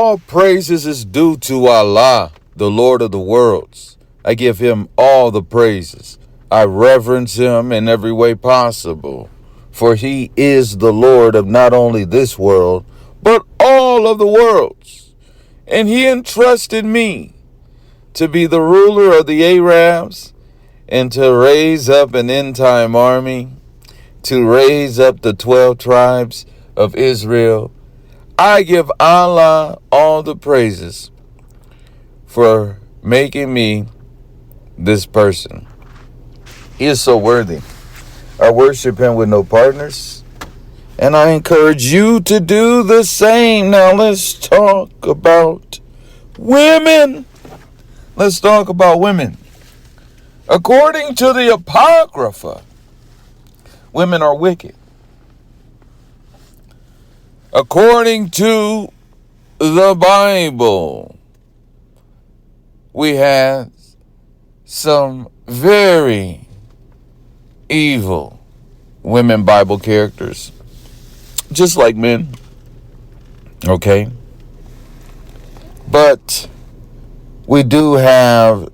All praises is due to Allah, the Lord of the worlds. I give him all the praises. I reverence him in every way possible, for he is the Lord of not only this world, but all of the worlds. And he entrusted me to be the ruler of the Arabs and to raise up an end-time army, to raise up the 12 tribes of Israel. I give Allah all the praises for making me this person. He is so worthy. I worship him with no partners, and I encourage you to do the same. Now let's talk about women. Let's talk about women. According to the Apocrypha, women are wicked. According to the Bible, we have some very evil women Bible characters, just like men, okay? But we do have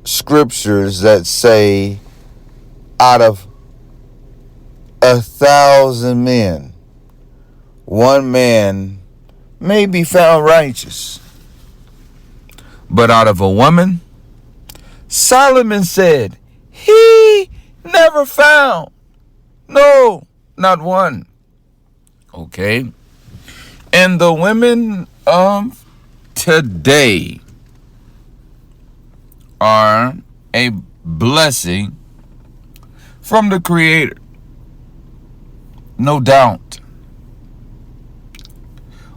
scriptures that say out of 1,000 men, one man may be found righteous. But out of a woman, Solomon said, he never found. No, not one. Okay. And the women of today are a blessing from the Creator. No doubt.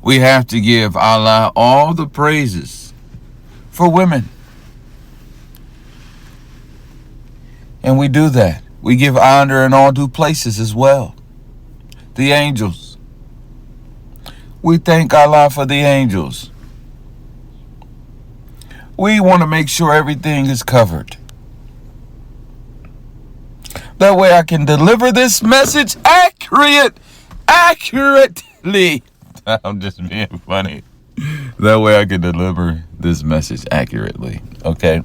We have to give Allah all the praises for women. And we do that. We give honor in all due places as well. The angels. We thank Allah for the angels. We want to make sure everything is covered. That way I can deliver this message accurately. I'm just being funny. That way I can deliver this message accurately. Okay?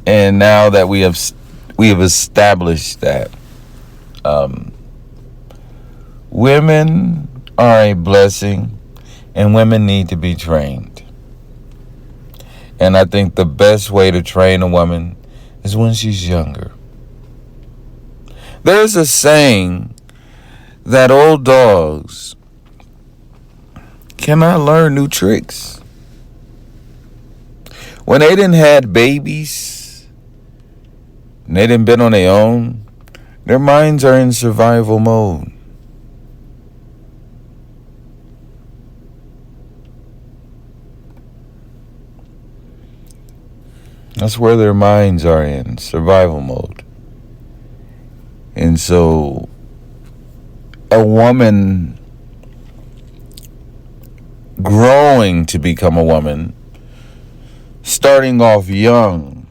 And now that we have established that women are a blessing and women need to be trained. And I think the best way to train a woman is when she's younger. There's a saying that old dogs cannot learn new tricks. When they didn't had babies, and they didn't been on their own, their minds are in survival mode. That's where their minds are in survival mode. And so a woman growing to become a woman, starting off young,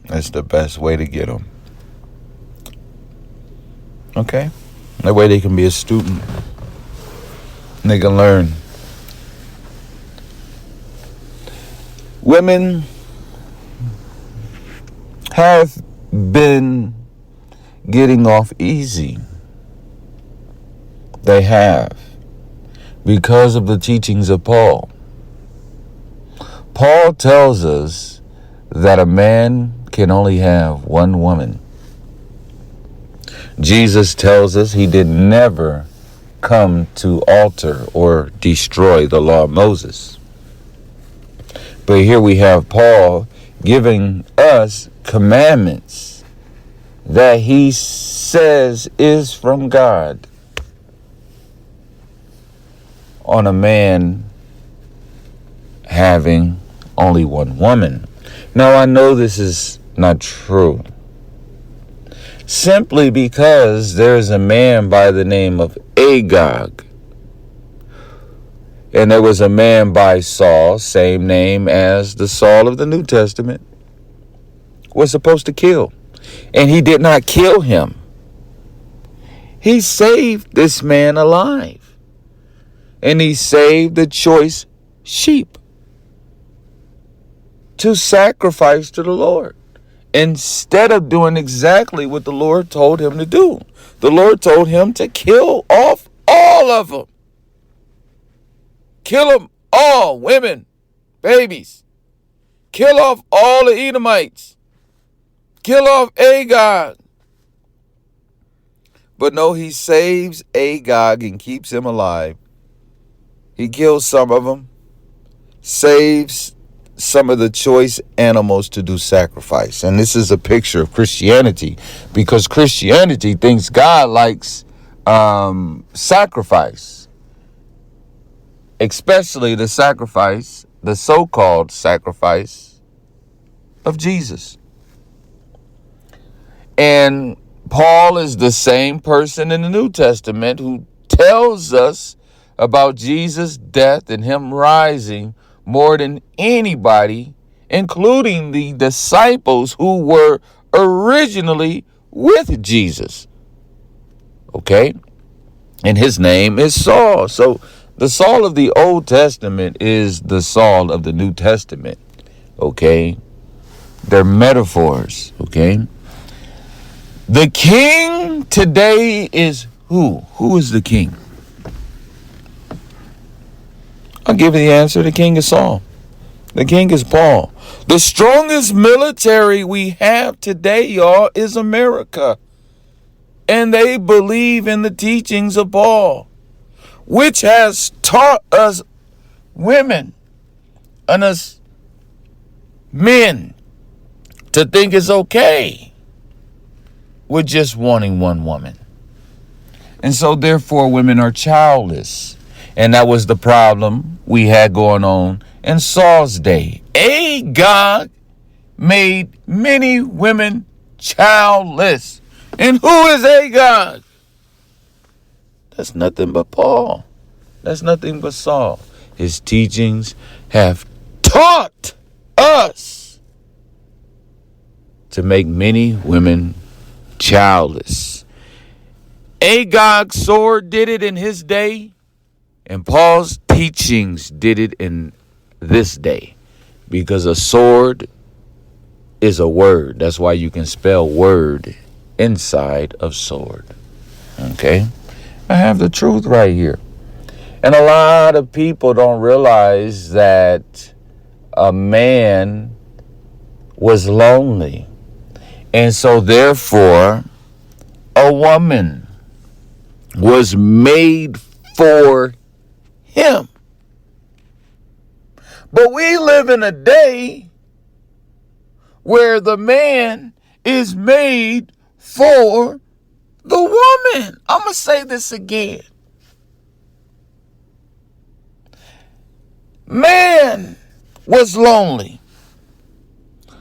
that's the best way to get them. Okay? That way they can be a student. And they can learn. Women have been getting off easy. They have. Because of the teachings of Paul. Paul tells us that a man can only have one woman. Jesus tells us he did never come to alter or destroy the law of Moses. But here we have Paul giving us commandments that he says is from God on a man having only one woman. Now, I know this is not true. Simply because there's a man by the name of Agag. And there was a man by Saul, same name as the Saul of the New Testament, was supposed to kill. And he did not kill him. He saved this man alive. and he saved the choice sheep to sacrifice to the Lord, instead of doing exactly what the Lord told him to do. The Lord told him to kill off all of them. Kill them all, women, babies. Kill off all the Edomites. Kill off Agag. But no, he saves Agag and keeps him alive. He kills some of them, saves some of the choice animals to do sacrifice. And this is a picture of Christianity, because Christianity thinks God likes sacrifice, especially the sacrifice, the so-called sacrifice of Jesus. And Paul is the same person in the New Testament who tells us about Jesus' death and him rising more than anybody, including the disciples who were originally with Jesus. Okay? And his name is Saul. So the Saul of the Old Testament is the Saul of the New Testament. Okay? They're metaphors. Okay? The king today is who? Who is the king? I'll give you the answer. The king is Saul. The king is Paul. The strongest military we have today, y'all, is America. And they believe in the teachings of Paul, which has taught us women and us men to think it's okay with just wanting one woman. And so therefore women are childless. And that was the problem we had going on in Saul's day. Agag made many women childless. And who is Agag? That's nothing but Paul. That's nothing but Saul. His teachings have taught us to make many women childless. Agag's sword did it in his day, and Paul's teachings did it in this day, because a sword is a word. That's why you can spell word inside of sword. Okay? I have the truth right here. And a lot of people don't realize that a man was lonely. And so therefore, a woman was made for him. But we live in a day where the man is made for the woman. I'm going to say this again. Man was lonely.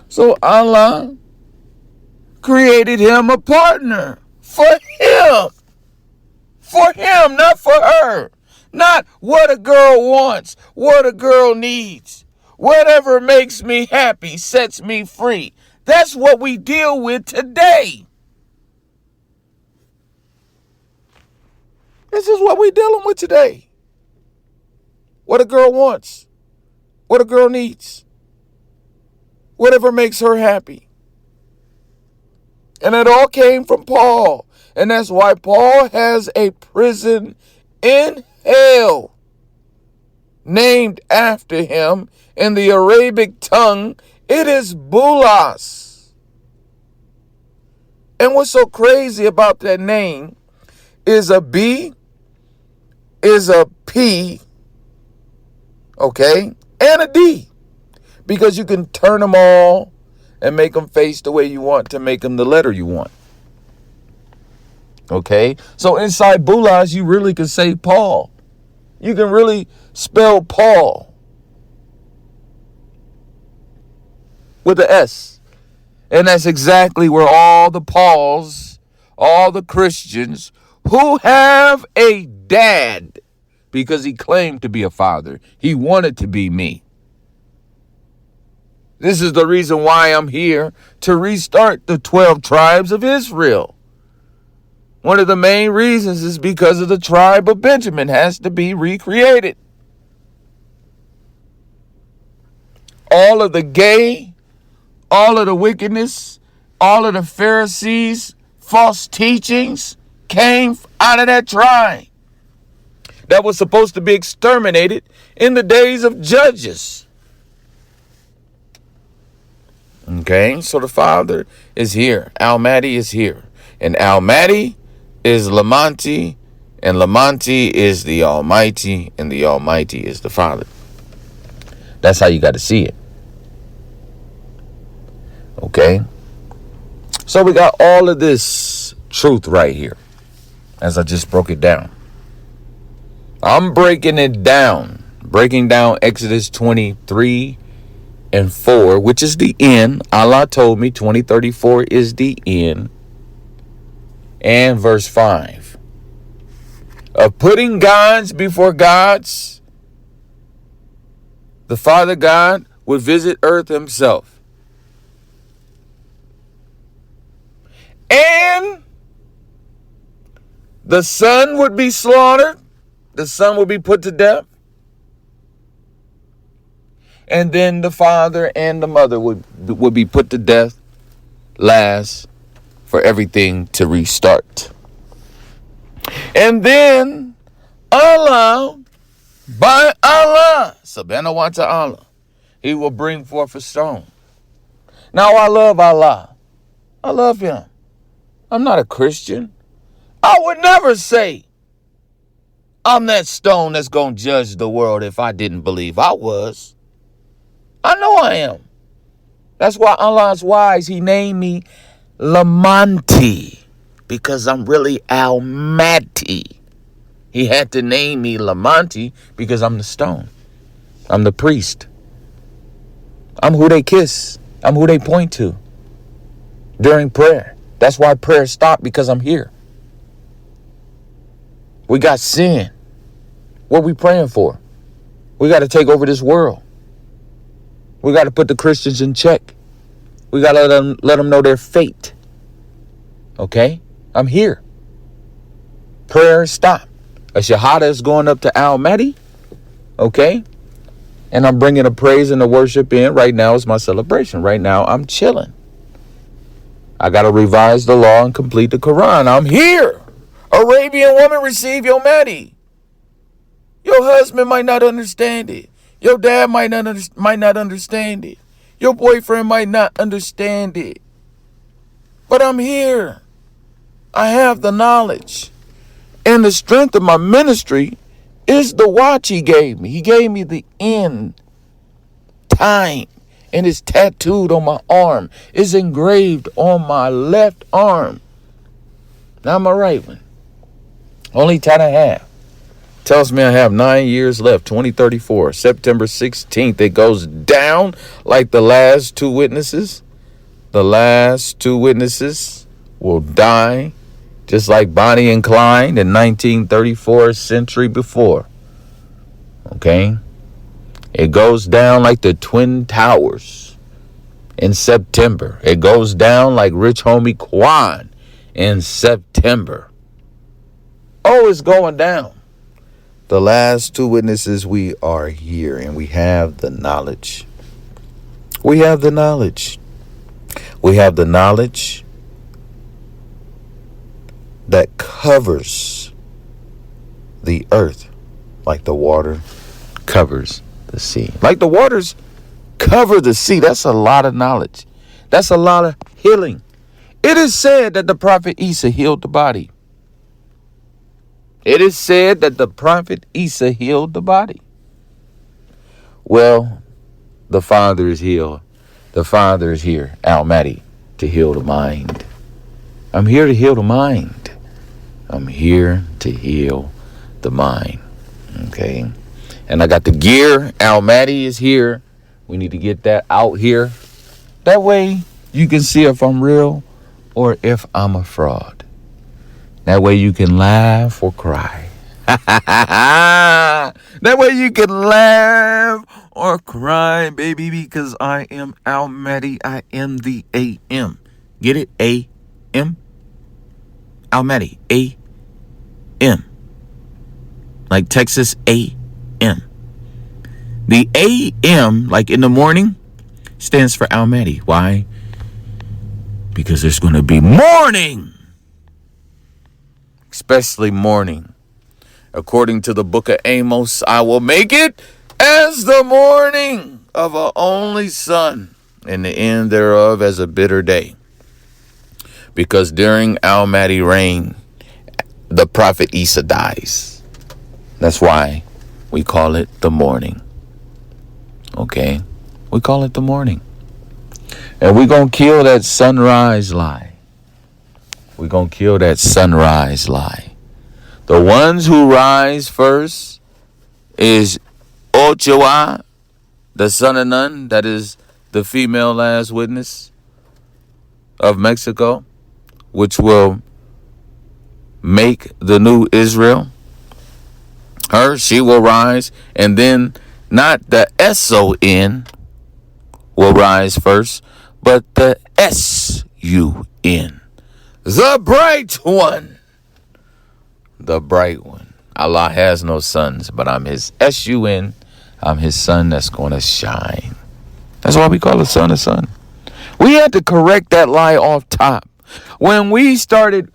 So Allah created him a partner for him. For him, not for her. Not what a girl wants, what a girl needs. Whatever makes me happy sets me free. That's what we deal with today. This is what we're dealing with today. What a girl wants, what a girl needs. Whatever makes her happy. And it all came from Paul. And that's why Paul has a prison in hell named after him. In the Arabic tongue, it is Bulas. And what's so crazy about that name is a B, is a P, okay, and a D. Because you can turn them all and make them face the way you want to make them the letter you want. Okay? So inside Bulas, you really can say Paul. You can really spell Paul with an S. And that's exactly where all the Pauls, all the Christians who have a dad, because he claimed to be a father, he wanted to be me. This is the reason why I'm here, to restart the 12 tribes of Israel. One of the main reasons is because of the tribe of Benjamin has to be recreated. All of the gay, all of the wickedness, all of the Pharisees, false teachings came out of that tribe that was supposed to be exterminated in the days of Judges. Okay, so the Father is here. Almighty is here. And Almighty is Lamanti, and Lamanti is the Almighty, and the Almighty is the Father. That's how you got to see it. Okay? So we got all of this truth right here, as I just broke it down. I'm breaking it down. Breaking down Exodus 23 and 4, which is the end. Allah told me 2034 is the end. And verse 5. Of putting gods before gods, the Father God would visit earth himself. And the Son would be slaughtered. The Son would be put to death. And then the father and the mother would be put to death last for everything to restart. And then Allah, by Allah, Subhanahu wa ta'ala, he will bring forth a stone. Now I love Allah. I love him. I'm not a Christian. I would never say I'm that stone that's going to judge the world if I didn't believe I was. I know I am. That's why Allah's wise. He named me Lamanti, because I'm really Almighty. He had to name me Lamanti because I'm the stone. I'm the priest. I'm who they kiss. I'm who they point to during prayer. That's why prayer stopped, because I'm here. We got sin. What are we praying for? We got to take over this world. We got to put the Christians in check. We got to let them know their fate. Okay? I'm here. Prayer stop. A shahada is going up to Almighty. Okay? And I'm bringing a praise and a worship in. Right now is my celebration. Right now I'm chilling. I got to revise the law and complete the Quran. I'm here. Arabian woman, receive your Mahdi. Your husband might not understand it. Your dad might not understand it. Your boyfriend might not understand it. But I'm here. I have the knowledge. And the strength of my ministry is the watch he gave me. He gave me the end time. And it's tattooed on my arm. It's engraved on my left arm. Not my right one. Only 10 and a half. Tells me I have 9 years left. 2034. September 16th. It goes down like the last two witnesses. The last two witnesses will die. Just like Bonnie and Clyde in 1934, century before. Okay? It goes down like the Twin Towers in September. It goes down like Rich Homie Quan in September. Oh, it's going down. The last two witnesses, we are here and we have the knowledge. We have the knowledge. We have the knowledge that covers the earth like the water covers the sea. Like the waters cover the sea. That's a lot of knowledge. That's a lot of healing. It is said that the prophet Isa healed the body. It is said that the prophet Isa healed the body. Well, the Father is healed. The Father is here, Almighty, to heal the mind. I'm here to heal the mind. I'm here to heal the mind. Okay? And I got the gear. Almighty is here. We need to get that out here. That way you can see if I'm real or if I'm a fraud. That way you can laugh or cry. That way you can laugh or cry, baby, because I am Almighty. I am the AM. Get it? AM? Almighty, A-M. Like Texas, A-M. The A-M, like in the morning, stands for Almighty. Why? Because there's going to be morning. Especially morning. According to the book of Amos, I will make it as the morning of our only son, and the end thereof as a bitter day. Because during Almighty reign, the prophet Isa dies. That's why we call it the morning. Okay? We call it the morning. And we're going to kill that sunrise lie. We're going to kill that sunrise lie. The ones who rise first is Ochoa, the son of Nun, that is the female last witness of Mexico, which will make the new Israel. She will rise, and then not the S-O-N will rise first, but the S-U-N. The bright one. The bright one. Allah has no sons, but I'm his S-U-N. I'm his son that's going to shine. That's why we call the son a son. We had to correct that lie off top. When we started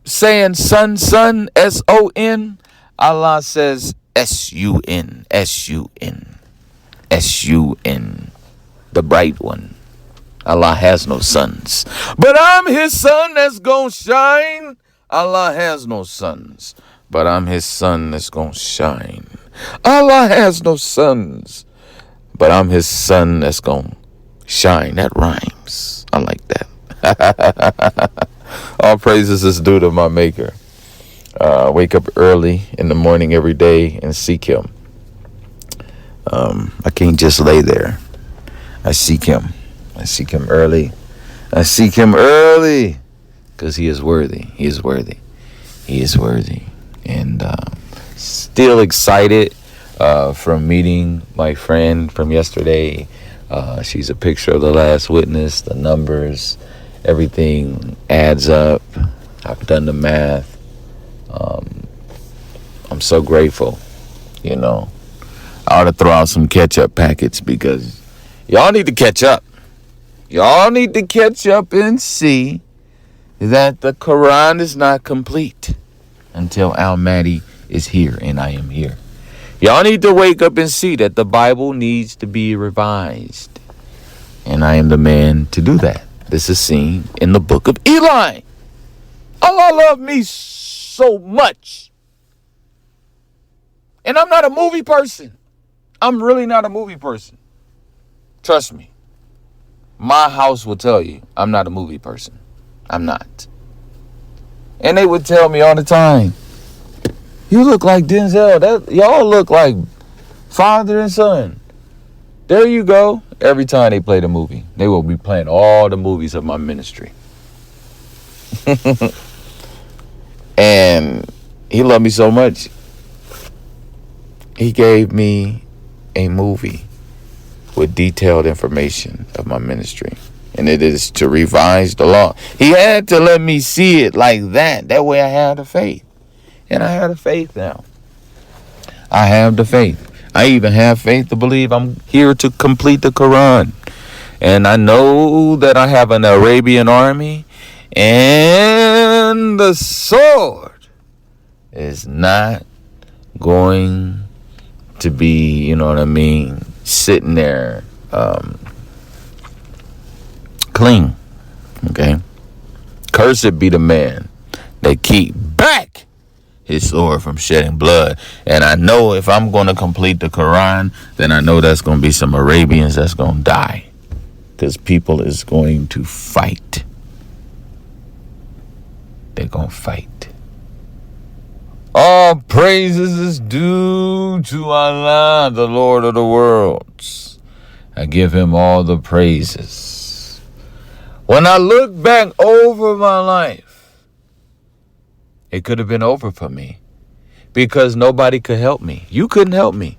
saying son, S-O-N, Allah says S-U-N, S-U-N, S-U-N, the bright one. Allah has no sons, but I'm his son that's going to shine. Allah has no sons, but I'm his son that's going to shine. Allah has no sons, but I'm his son that's going to shine. That rhymes. I like that. All praises is due to my maker. Wake up early in the morning every day and seek him. I can't just lay there. I seek him. I seek him early. I seek him early because he is worthy. He is worthy. He is worthy. And still excited from meeting my friend from yesterday. She's a picture of the last witness. The numbers, everything adds up. I've done the math. I'm so grateful, you know. I ought to throw out some catch-up packets because y'all need to catch up. Y'all need to catch up and see that the Quran is not complete until Almighty is here and I am here. Y'all need to wake up and see that the Bible needs to be revised. And I am the man to do that. This is seen in the book of Eli. Allah loved me so much. And I'm not a movie person. I'm really not a movie person. Trust me. My house will tell you I'm not a movie person. I'm not. And they would tell me all the time, you look like Denzel. Y'all look like father and son. There you go. Every time they play the movie, they will be playing all the movies of my ministry. And he loved me so much. He gave me a movie with detailed information of my ministry. And it is to revise the law. He had to let me see it like that. That way I had the faith. And I have the faith now. I have the faith. I even have faith to believe I'm here to complete the Quran. And I know that I have an Arabian army. And the sword is not going to be, you know what I mean, sitting there clean. Okay? Cursed be the man that keep back his sword from shedding blood. And I know if I'm going to complete the Quran, then I know that's going to be some Arabians that's going to die. Because people is going to fight. They're going to fight. All praises is due to Allah, the Lord of the worlds. I give him all the praises. When I look back over my life, it could have been over for me because nobody could help me. You couldn't help me.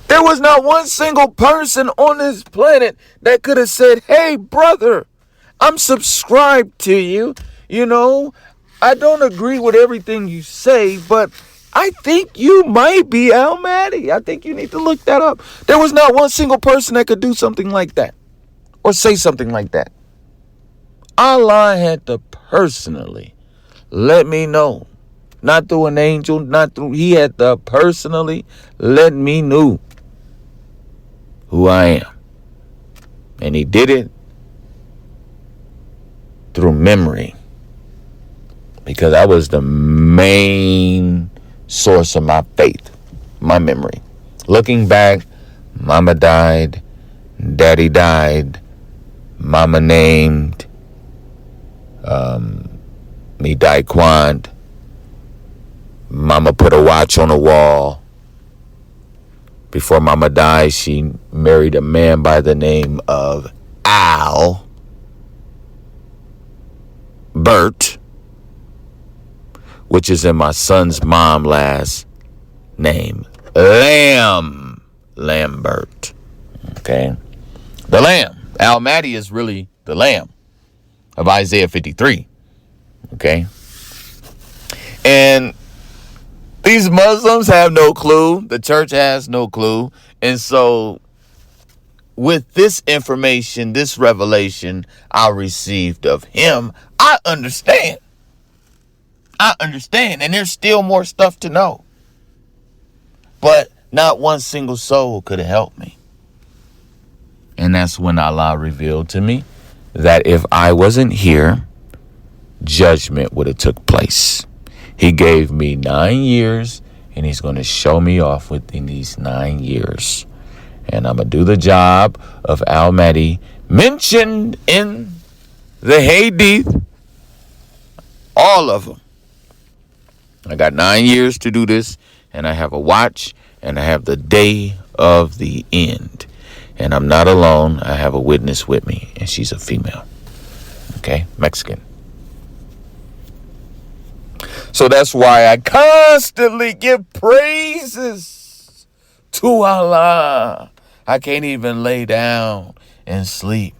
There was not one single person on this planet that could have said, hey, brother, I'm subscribed to you. You know, I don't agree with everything you say, but I think you might be Almighty. I think you need to look that up. There was not one single person that could do something like that or say something like that. Allah had to personally let me know. Not through an angel, he had to personally let me know who I am. And he did it through memory. Because that was the main source of my faith, my memory. Looking back, mama died, daddy died, mama named me Daquan. Mama put a watch on the wall. Before mama died, she married a man by the name of Bert, which is in my son's mom's last name, Lambert. Okay, the Lamb. Almighty is really the Lamb of Isaiah 53. Okay, and these Muslims have no clue. The church has no clue. And so with this information, this revelation I received of him, I understand. And there's still more stuff to know. But not one single soul could have helped me. And that's when Allah revealed to me that if I wasn't here, judgment would have took place. He gave me 9 years, and he's going to show me off within these 9 years. And I'm going to do the job of Almighty mentioned in the Hadith. All of them. I got 9 years to do this, and I have a watch, and I have the day of the end. And I'm not alone. I have a witness with me, and she's a female. Okay? Mexican. So that's why I constantly give praises to Allah. I can't even lay down and sleep.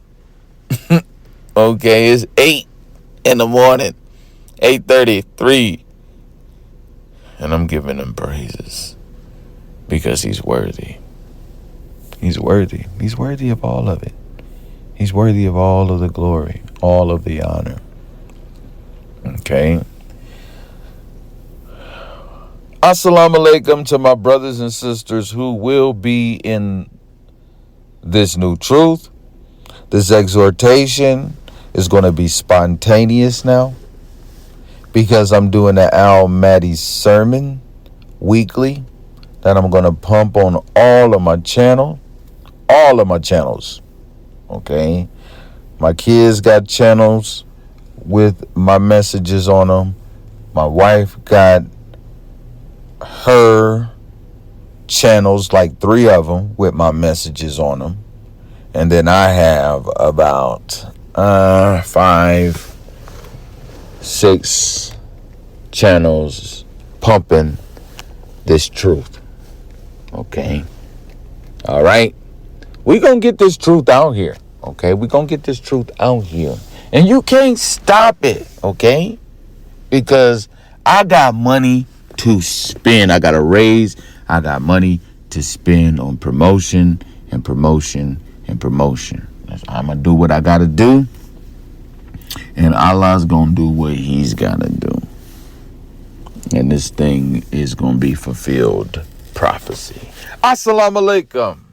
Okay, it's 8 in the morning, 8:33. And I'm giving him praises because he's worthy. He's worthy. He's worthy of all of it. He's worthy of all of the glory, all of the honor. Okay. Assalamu alaikum to my brothers and sisters who will be in this new truth. This exhortation is going to be spontaneous now because I'm doing the Al-Mahdi sermon weekly that I'm going to pump on all of my channels. Okay. My kids got channels with my messages on them. My wife got her channels, like 3 of them with my messages on them. And then I have about 5, 6 channels pumping this truth. Okay. All right. We're going to get this truth out here. Okay. We're going to get this truth out here. And you can't stop it. Okay. Because I got money to spend. I got a raise. I got money to spend on promotion and promotion and promotion. I'm going to do what I got to do. And Allah's going to do what he's got to do. And this thing is going to be fulfilled prophecy. Assalamu alaikum.